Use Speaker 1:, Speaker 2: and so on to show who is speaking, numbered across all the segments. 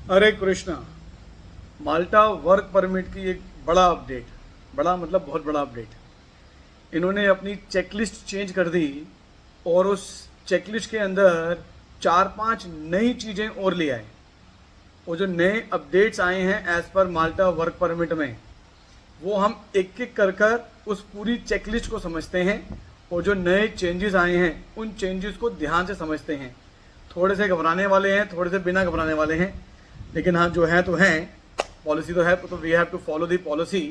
Speaker 1: हरे कृष्णा। माल्टा work permit की एक बड़ा अपडेट, बड़ा मतलब बहुत बड़ा अपडेट। इन्होंने अपनी चेकलिस्ट चेंज कर दी और उस चेकलिस्ट के अंदर 4-5 नई चीज़ें और ले आए। वो जो नए अपडेट्स आए हैं एज पर माल्टा वर्क परमिट में, वो हम एक एक कर कर उस पूरी चेकलिस्ट को समझते हैं और जो नए चेंजेस आए हैं उन चेंजेस को ध्यान से समझते हैं। थोड़े से घबराने वाले हैं, थोड़े से बिना घबराने वाले हैं, लेकिन हाँ जो है तो हैं, पॉलिसी तो है, तो we have to follow the policy.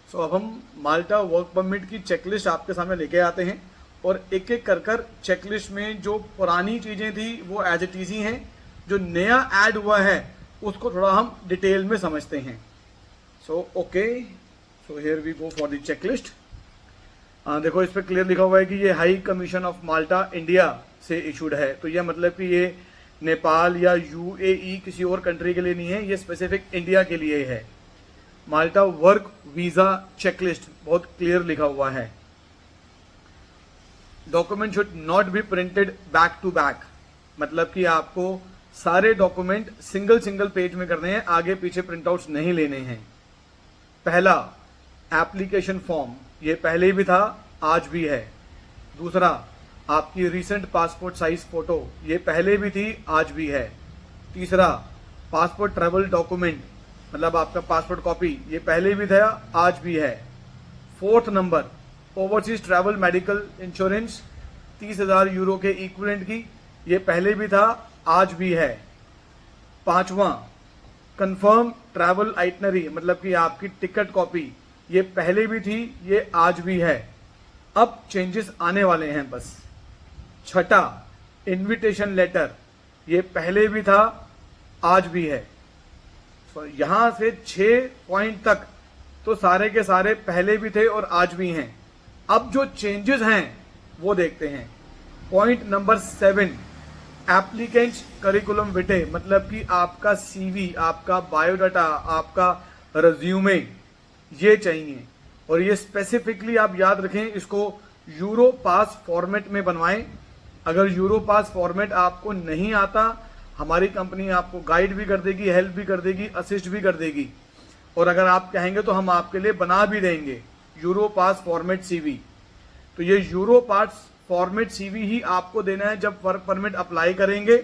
Speaker 1: So अब हम माल्टा वर्क परमिट की चेकलिस्ट आपके सामने लेके आते हैं और एक एक कर कर चेकलिस्ट में जो पुरानी चीज़ें थी वो एज इट इज ही हैं, जो नया ऐड हुआ है उसको थोड़ा हम डिटेल में समझते हैं। So okay, so here we go for the checklist. देखो इस पर क्लियर लिखा हुआ है कि ये high commission of Malta India से इशूड है, तो ये मतलब कि ये नेपाल या यूएई किसी और कंट्री के लिए नहीं है, ये स्पेसिफिक इंडिया के लिए है। माल्टा वर्क वीजा चेकलिस्ट बहुत क्लियर लिखा हुआ है। Document should not be printed back to back, मतलब कि आपको सारे डॉक्यूमेंट सिंगल सिंगल पेज में करने हैं, आगे पीछे प्रिंट आउट्स नहीं लेने हैं। पहला, एप्लीकेशन फॉर्म, ये पहले भी था आज भी है। दूसरा, आपकी रीसेंट पासपोर्ट साइज फोटो, ये पहले भी थी आज भी है। तीसरा, पासपोर्ट ट्रैवल डॉक्यूमेंट, मतलब आपका पासपोर्ट कॉपी, ये पहले भी था आज भी है। Fourth number, overseas travel medical insurance 30,000 euro के इक्विवेलेंट की, ये पहले भी था आज भी है। पांचवा, कंफर्म ट्रैवल आइटनरी, मतलब कि आपकी टिकट कॉपी, ये पहले भी थी, ये आज भी है। अब चेंजेस आने वाले हैं बस। छठा, इनविटेशन लेटर, ये पहले भी था आज भी है। तो यहां से 6 पॉइंट तक तो सारे के सारे पहले भी थे और आज भी हैं। अब जो चेंजेस हैं वो देखते हैं। पॉइंट नंबर 7, एप्लीकेंट्स करिकुलम विटे, मतलब कि आपका सीवी, आपका बायोडाटा, आपका रिज्यूमे, ये चाहिए। और ये स्पेसिफिकली आप याद रखें, इसको यूरो पास फॉर्मेट में बनवाएं। अगर यूरो पास फॉर्मेट आपको नहीं आता, हमारी कंपनी आपको गाइड भी कर देगी, हेल्प भी कर देगी, असिस्ट भी कर देगी, और अगर आप कहेंगे तो हम आपके लिए बना भी देंगे यूरो पास फॉर्मेट सीवी। तो ये यूरो पास फॉर्मेट सीवी ही आपको देना है जब वर्क परमिट अप्लाई करेंगे,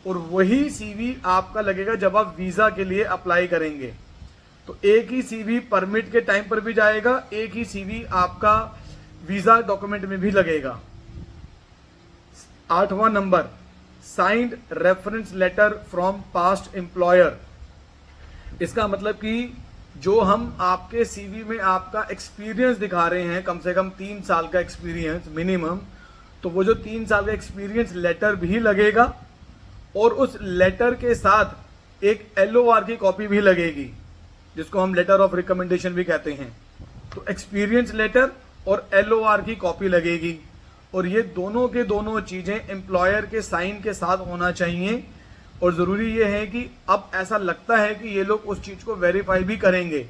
Speaker 1: और वही सीवी आपका लगेगा जब आप वीजा के लिए अप्लाई करेंगे। तो एक ही सीवी परमिट के टाइम पर भी जाएगा, एक ही सीवी आपका वीजा डॉक्यूमेंट में भी लगेगा। 8वां number, signed reference letter from past employer. इसका मतलब कि जो हम आपके सीवी में आपका एक्सपीरियंस दिखा रहे हैं, कम से कम 3 साल का एक्सपीरियंस मिनिमम, तो वो जो 3 साल का एक्सपीरियंस लेटर भी लगेगा, और उस लेटर के साथ एक LOR की कॉपी भी लगेगी, जिसको हम लेटर ऑफ रिकमेंडेशन भी कहते हैं। तो एक्सपीरियंस लेटर और LOR की कॉपी लगेगी, और ये दोनों के दोनों चीजें एम्प्लॉयर के साइन के साथ होना चाहिए। और जरूरी ये है कि अब ऐसा लगता है कि ये लोग उस चीज को वेरीफाई भी करेंगे,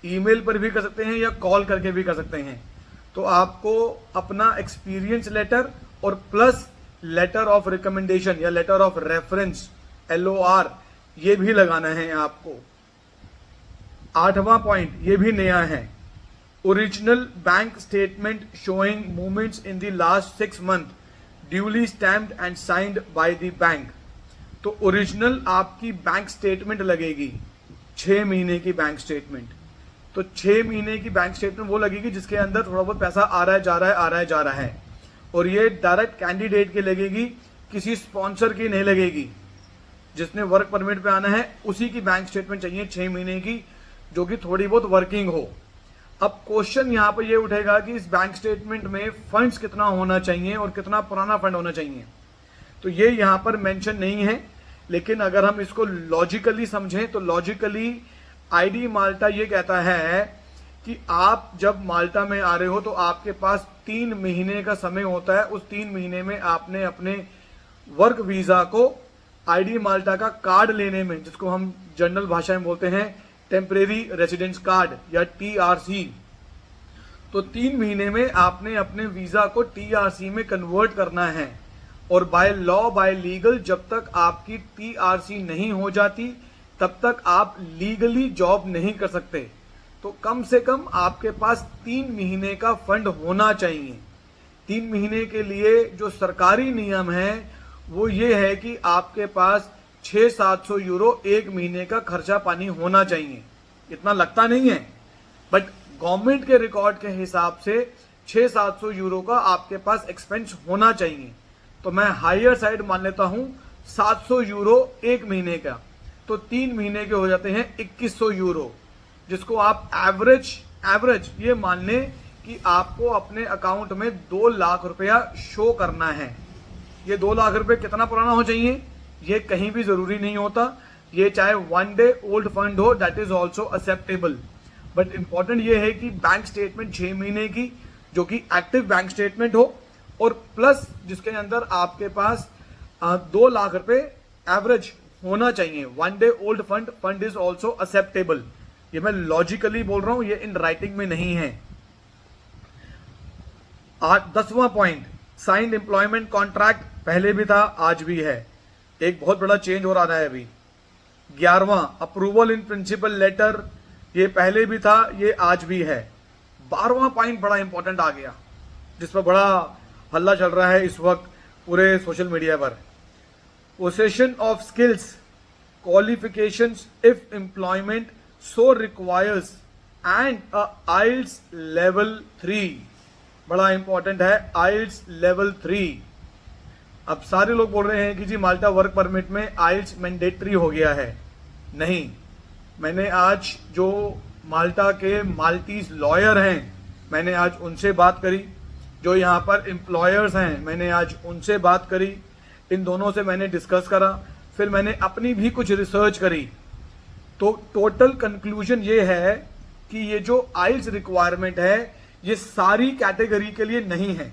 Speaker 1: ईमेल पर भी कर सकते हैं या कॉल करके भी कर सकते हैं। तो आपको अपना एक्सपीरियंस लेटर और प्लस लेटर ऑफ रिकमेंडेशन या लेटर ऑफ रेफरेंस LOR, ये भी लगाना है आपको। 8वां पॉइंट, ये भी नया है, original bank statement showing movements in the last 6 month duly stamped and signed by the bank. तो ओरिजिनल आपकी बैंक स्टेटमेंट लगेगी, 6 महीने की बैंक स्टेटमेंट। तो 6 महीने की बैंक स्टेटमेंट वो लगेगी जिसके अंदर थोड़ा बहुत पैसा आ रहा है, जा रहा है, आ रहा है, जा रहा है। और ये डायरेक्ट कैंडिडेट की लगेगी, किसी स्पॉन्सर की नहीं लगेगी। जिसने वर्क परमिट पे आना है उसी की बैंक स्टेटमेंट चाहिए 6 महीने की, जो कि थोड़ी बहुत वर्किंग हो। अब क्वेश्चन यहाँ पर ये उठेगा कि इस बैंक स्टेटमेंट में फंड्स कितना होना चाहिए और कितना पुराना फंड होना चाहिए। तो ये यहाँ पर मेंशन नहीं है, लेकिन अगर हम इसको लॉजिकली समझें तो लॉजिकली आईडी माल्टा ये कहता है कि आप जब माल्टा में आ रहे हो तो आपके पास 3 महीने का समय होता है। उस 3 महीने में आपने अपने वर्क वीजा को आईडी माल्टा का कार्ड लेने में, जिसको हम जनरल भाषा में बोलते हैं टेम्परेरी रेसिडेंस कार्ड या TRC, तो 3 महीने में आपने अपने वीजा को TRC में कन्वर्ट करना है। और बाय लॉ, बाय लीगल, जब तक आपकी TRC नहीं हो जाती तब तक आप लीगली जॉब नहीं कर सकते। तो कम से कम आपके पास 3 महीने का फंड होना चाहिए। 3 महीने के लिए जो सरकारी नियम है वो ये है कि आपके पास 600-700 यूरो 1 महीने का खर्चा पानी होना चाहिए। इतना लगता नहीं है, बट गवर्नमेंट के रिकॉर्ड के हिसाब से 600-700 यूरो का आपके पास एक्सपेंस होना चाहिए। तो मैं हायर साइड मान लेता हूं 700 यूरो 1 महीने का, तो 3 महीने के हो जाते हैं 2100 यूरो, जिसको आप एवरेज ये मान लें कि आपको अपने अकाउंट में 2 लाख रुपया शो करना है। ये 2 लाख रुपए कितना पुराना हो चाहिए ये कहीं भी जरूरी नहीं होता। ये चाहे 1 डे ओल्ड फंड हो, that is also acceptable. But important ये है कि बैंक स्टेटमेंट 6 महीने की जो कि एक्टिव बैंक स्टेटमेंट हो, और प्लस जिसके अंदर आपके पास 2 लाख रुपए एवरेज होना चाहिए। 1 day old fund is also acceptable. ये मैं लॉजिकली बोल रहा हूं, ये इन राइटिंग में नहीं है। 10वां पॉइंट, साइंड एम्प्लॉयमेंट कॉन्ट्रैक्ट पहले भी था, आज भी है। एक बहुत बड़ा चेंज हो रहा है अभी। 11वां, अप्रूवल इन प्रिंसिपल लेटर, ये पहले भी था, ये आज भी है। 12वां पॉइंट बड़ा इंपॉर्टेंट आ गया, जिस पर बड़ा हल्ला चल रहा है इस वक्त पूरे सोशल मीडिया पर। Possession of skills qualifications if employment so requires and IELTS level 3, बड़ा इंपॉर्टेंट है, आइल्स लेवल 3। अब सारे लोग बोल रहे हैं कि जी माल्टा वर्क परमिट में आइल्स मैंडेटरी हो गया है। नहीं, मैंने आज जो माल्टा के माल्टीज लॉयर हैं, मैंने आज उनसे बात करी। जो यहाँ पर एम्प्लॉयर्स हैं, मैंने आज उनसे बात करी। इन दोनों से मैंने डिस्कस करा, फिर मैंने अपनी भी कुछ रिसर्च करी। तो टोटल कंक्लूजन ये है कि ये जो आइल्स रिक्वायरमेंट है ये सारी कैटेगरी के लिए नहीं है।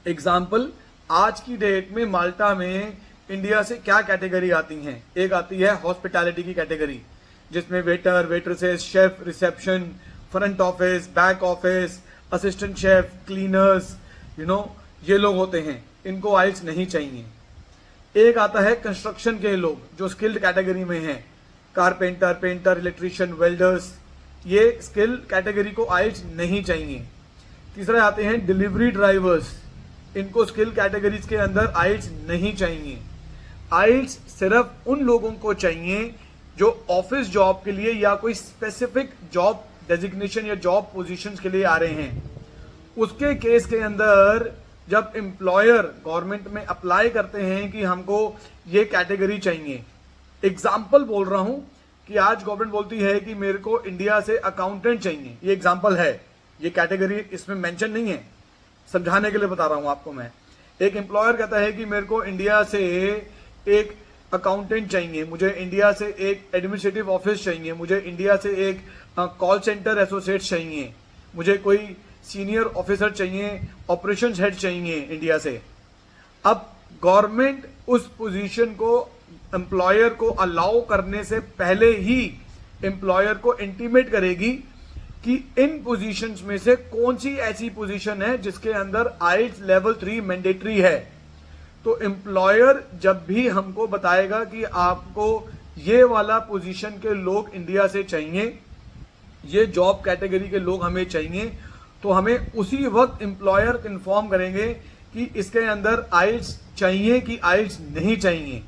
Speaker 1: एग्जाम्पल, आज की डेट में माल्टा में इंडिया से क्या कैटेगरी आती हैं? एक आती है हॉस्पिटैलिटी की कैटेगरी, जिसमें waiter, waitresses, chef, reception, front office, back office, assistant chef, cleaners, ये लोग होते हैं। इनको आइल्स नहीं चाहिए। एक आता है कंस्ट्रक्शन के लोग जो स्किल्ड कैटेगरी में हैं, कारपेंटर, पेंटर, इलेक्ट्रीशियन, वेल्डर्स, ये स्किल कैटेगरी को आइल्स नहीं चाहिए। तीसरा आते हैं डिलीवरी ड्राइवर्स, इनको स्किल कैटेगरीज के अंदर आइल्स नहीं चाहिए। आइल्स सिर्फ उन लोगों को चाहिए जो ऑफिस जॉब के लिए या कोई स्पेसिफिक जॉब डेजिग्नेशन या जॉब पोजीशंस के लिए आ रहे हैं। उसके केस के अंदर जब एम्प्लॉयर गवर्नमेंट में अप्लाई करते हैं कि हमको ये कैटेगरी चाहिए, एग्जाम्पल बोल रहा हूं कि आज गवर्नमेंट बोलती है कि मेरे को इंडिया से अकाउंटेंट चाहिए, ये एग्जाम्पल है, ये कैटेगरी इसमें मेंशन नहीं है, समझाने के लिए बता रहा हूं आपको मैं। एक एम्प्लॉयर कहता है कि मेरे को इंडिया से एक अकाउंटेंट चाहिए, मुझे इंडिया से एक एडमिनिस्ट्रेटिव ऑफिस चाहिए, मुझे इंडिया से एक कॉल सेंटर एसोसिएट चाहिए, मुझे कोई सीनियर ऑफिसर चाहिए, ऑपरेशंस हेड चाहिए इंडिया से। अब गवर्नमेंट उस पोजीशन को एम्प्लॉयर को अलाउ करने से पहले ही एम्प्लॉयर को इंटीमेट करेगी कि इन पोजीशंस में से कौन सी ऐसी पोजीशन है जिसके अंदर आइल्स लेवल 3 मैंडेटरी है। तो एम्प्लॉयर जब भी हमको बताएगा कि आपको ये वाला पोजीशन के लोग इंडिया से चाहिए, ये जॉब कैटेगरी के लोग हमें चाहिए, तो हमें उसी वक्त एम्प्लॉयर इन्फॉर्म करेंगे कि इसके अंदर आइल्स चाहिए कि आइल्स नहीं चाहिए।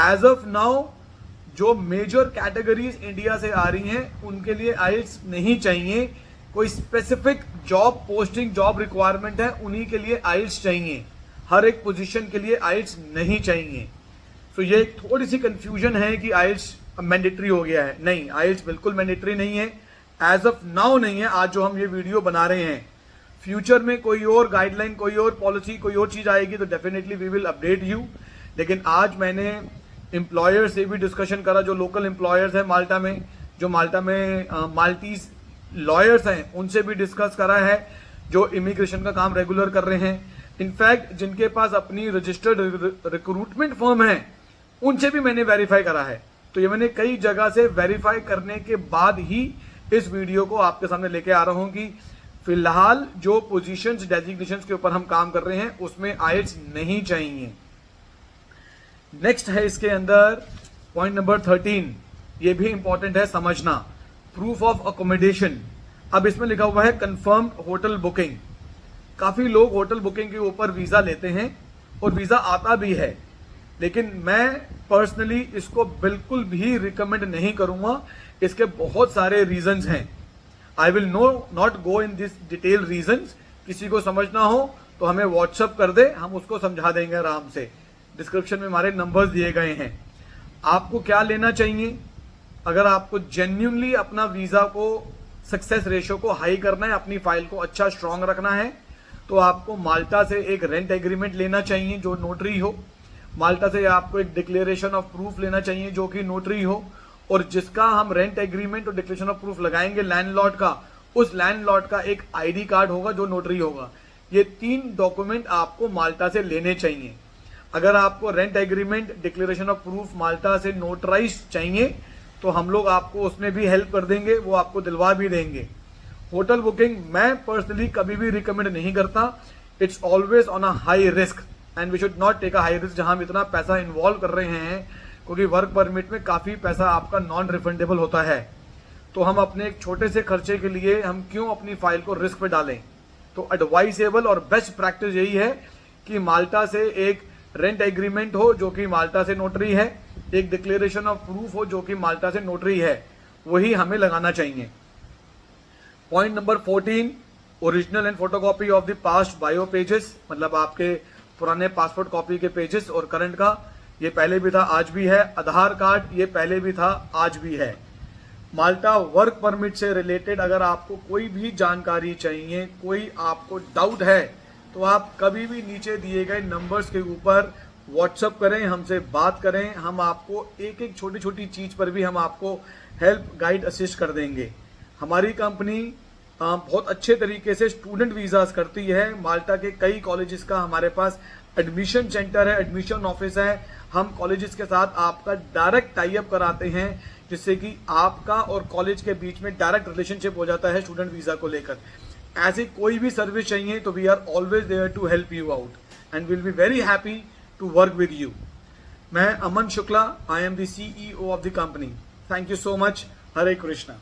Speaker 1: एज ऑफ नाउ जो मेजर कैटेगरीज इंडिया से आ रही हैं उनके लिए आइल्स नहीं चाहिए। कोई specific job posting, job requirement है, उन्हीं के लिए आइल्स चाहिए। हर एक पोजीशन के लिए आइल्स नहीं चाहिए। तो ये थोड़ी सी कंफ्यूजन है कि आइल्स मैंडेटरी हो गया है। नहीं, आइल्स बिल्कुल मैंडेटरी नहीं है, एज ऑफ नाउ नहीं है। आज जो हम ये वीडियो बना रहे हैं, फ्यूचर में कोई और गाइडलाइन, कोई और पॉलिसी, कोई और चीज आएगी तो definitely we will update you. लेकिन आज मैंने एम्प्लॉयर से भी डिस्कशन करा, जो लोकल एम्प्लॉयर्स हैं माल्टा में, जो माल्टा में माल्टीज लॉयर्स हैं, उनसे भी डिस्कस करा है, जो इमिग्रेशन का काम रेगुलर कर रहे हैं। इनफैक्ट जिनके पास अपनी रजिस्टर्ड रिक्रूटमेंट फर्म है, उनसे भी मैंने वेरीफाई करा है। तो ये मैंने कई जगह से वेरीफाई करने के बाद ही इस वीडियो को आपके सामने लेके आ रहा हूं कि फिलहाल जो पोजीशंस, डेजिग्नेशंस के ऊपर हम काम कर रहे हैं उसमें आइल्स नहीं चाहिए। नेक्स्ट है इसके अंदर पॉइंट नंबर 13, ये भी इंपॉर्टेंट है समझना, प्रूफ ऑफ अकोमोडेशन। अब इसमें लिखा हुआ है कंफर्म्ड होटल बुकिंग। काफी लोग होटल बुकिंग के ऊपर वीजा लेते हैं और वीजा आता भी है, लेकिन मैं पर्सनली इसको बिल्कुल भी रिकमेंड नहीं करूंगा। इसके बहुत सारे रीजंस हैं। I will not go in this detail reasons. किसी को समझना हो तो हमें व्हाट्सअप कर दे, हम उसको समझा देंगे आराम से। डिस्क्रिप्शन में हमारे नंबर्स दिए गए हैं। आपको क्या लेना चाहिए? अगर आपको जेन्युइनली अपना वीजा को सक्सेस रेशियो को हाई करना है, अपनी फाइल को अच्छा स्ट्रांग रखना है, तो आपको माल्टा से एक रेंट एग्रीमेंट लेना चाहिए जो नोटरी हो। माल्टा से आपको एक डिक्लेरेशन ऑफ प्रूफ लेना चाहिए जो कि नोटरी हो, और जिसका हम रेंट एग्रीमेंट और डिक्लेरेशन ऑफ प्रूफ लगाएंगे लैंडलॉर्ड का, उस लैंडलॉर्ड का एक आईडी कार्ड होगा जो नोटरी होगा। ये 3 डॉक्यूमेंट आपको माल्टा से लेने चाहिए। अगर आपको rent agreement, declaration of proof Malta से नोटराइज चाहिए तो हम लोग आपको उसमें भी हेल्प कर देंगे, वो आपको दिलवा भी देंगे। होटल बुकिंग मैं पर्सनली कभी भी रिकमेंड नहीं करता। It's always on a high risk and we should not take a high risk जहां हम इतना पैसा इन्वॉल्व कर रहे हैं, क्योंकि वर्क परमिट में काफी पैसा आपका नॉन रिफंडेबल होता है। तो हम अपने एक छोटे से खर्चे के लिए हम क्यों अपनी फाइल को रिस्क पे डालें? तो एडवाइजेबल और बेस्ट प्रैक्टिस यही है कि माल्टा से एक रेंट एग्रीमेंट हो जो कि माल्टा से नोटरी है, एक डिक्लेरेशन ऑफ प्रूफ हो जो कि माल्टा से नोटरी है, वही हमें लगाना चाहिए। Point number 14, original and photocopy of the past bio pages, मतलब आपके पुराने पासपोर्ट कॉपी के पेजेस और करंट का। ये पहले भी था, आज भी है। आधार कार्ड ये पहले भी था, आज भी है। माल्टा वर्क परमिट से रिलेटेड अगर आपको कोई भी जानकारी चाहिए, कोई आपको डाउट है, तो आप कभी भी नीचे दिए गए नंबर्स के ऊपर व्हाट्सअप करें, हमसे बात करें। हम आपको एक एक छोटी छोटी चीज पर भी हम आपको हेल्प, गाइड, असिस्ट कर देंगे। हमारी कंपनी बहुत अच्छे तरीके से स्टूडेंट वीजास करती है। माल्टा के कई कॉलेजेस का हमारे पास एडमिशन सेंटर है, एडमिशन ऑफिस है। हम कॉलेजेस के साथ आपका डायरेक्ट टाई अप कराते हैं, जिससे कि आपका और कॉलेज के बीच में डायरेक्ट रिलेशनशिप हो जाता है स्टूडेंट वीजा को लेकर। ऐसी कोई भी सर्विस चाहिए तो we are always there to help you out and will be very happy to work with you. मैं Aman Shukla, I am the CEO of the company. Thank you so much. Hare Krishna.